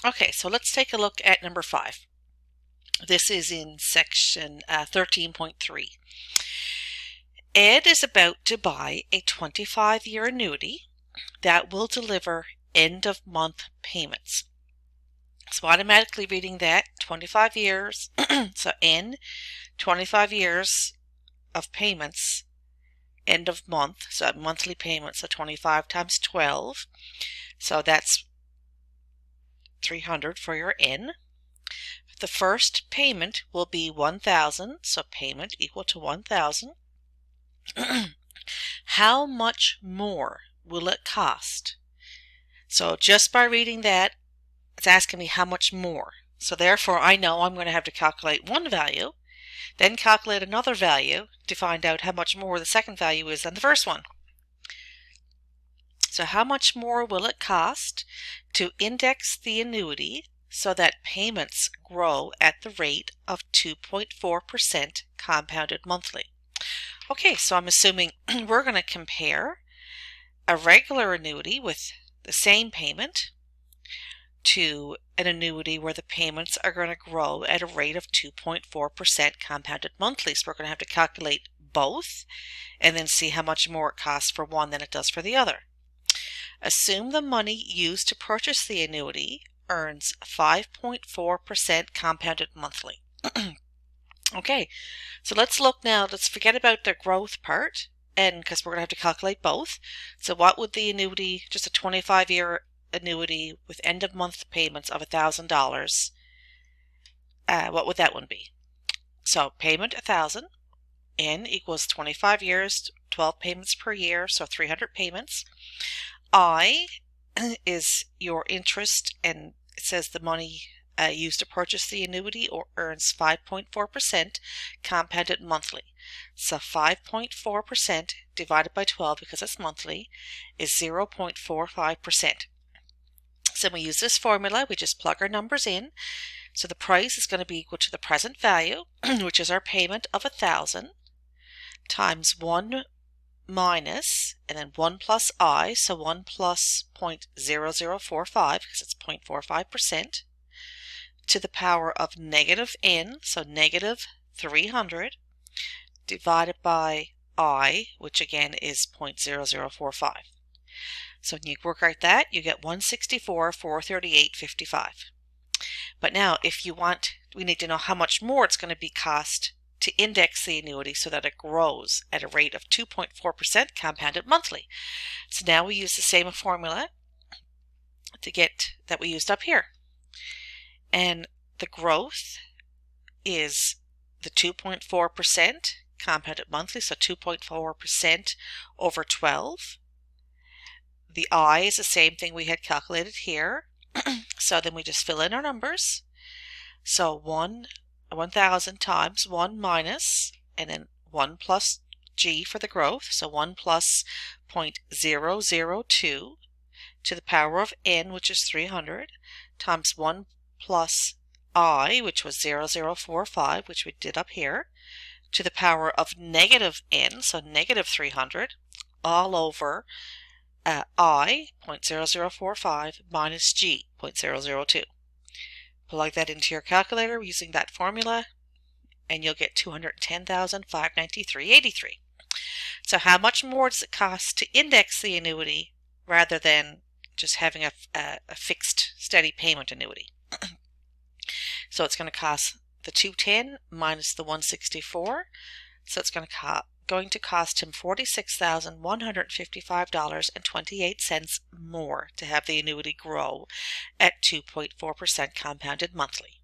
Okay, so let's take a look at number 5. This is in section 13.3. Ed is about to buy a 25-year annuity that will deliver end-of-month payments. So automatically reading that, 25 years, so N, 25 years of payments, end of month, so monthly payments, so 25 times 12, so that's 300 for your N. The first payment will be 1,000, so payment equal to 1,000. How much more will it cost? So just by reading that, it's asking me how much more. So therefore I know I'm going to have to calculate one value, then calculate another value to find out how much more the second value is than the first one. So how much more will it cost to index the annuity so that payments grow at the rate of 2.4% compounded monthly? Okay, so I'm assuming we're going to compare a regular annuity with the same payment to an annuity where the payments are going to grow at a rate of 2.4% compounded monthly. So we're going to have to calculate both and then see how much more it costs for one than it does for the other. Assume the money used to purchase the annuity earns 5.4% compounded monthly. Okay, so let's look now, let's forget about the growth part, and because we're going to have to calculate both. So what would the annuity, just a 25-year annuity with end of month payments of $1,000, what would that one be? So payment 1,000, N equals 25 years, 12 payments per year, so 300 payments. I is your interest, and it says the money used to purchase the annuity or earns 5.4% compounded monthly. So 5.4% divided by 12, because it's monthly, is 0.45%. So we use this formula, we just plug our numbers in. So the price is going to be equal to the present value, which is our payment of 1,000, times 1 minus, and then 1 plus I, so 1 plus 0.0045, because it's 0.45%, to the power of negative N, so negative 300, divided by I, which again is 0.0045. So when you work out that, you get 164,438.55. But now if you want, we need to know how much more it's going to be cost to index the annuity so that it grows at a rate of 2.4% compounded monthly. So now we use the same formula to get that we used up here. And the growth is the 2.4% compounded monthly, so 2.4% over 12. The I is the same thing we had calculated here. So then we just fill in our numbers. So 1,000 times 1 minus, and then 1 plus G for the growth, so 1 plus 0.002 to the power of N, which is 300, times 1 plus I, which was 0.045, which we did up here, to the power of negative N, so negative 300, all over I, 0.0045, minus G, 0.002. Plug that into your calculator using that formula, and you'll get 210,593.83. So how much more does it cost to index the annuity rather than just having a fixed steady payment annuity? So it's going to cost the 210 minus the 164, so it's going to cost him $46,155.28 more to have the annuity grow at 2.4% compounded monthly.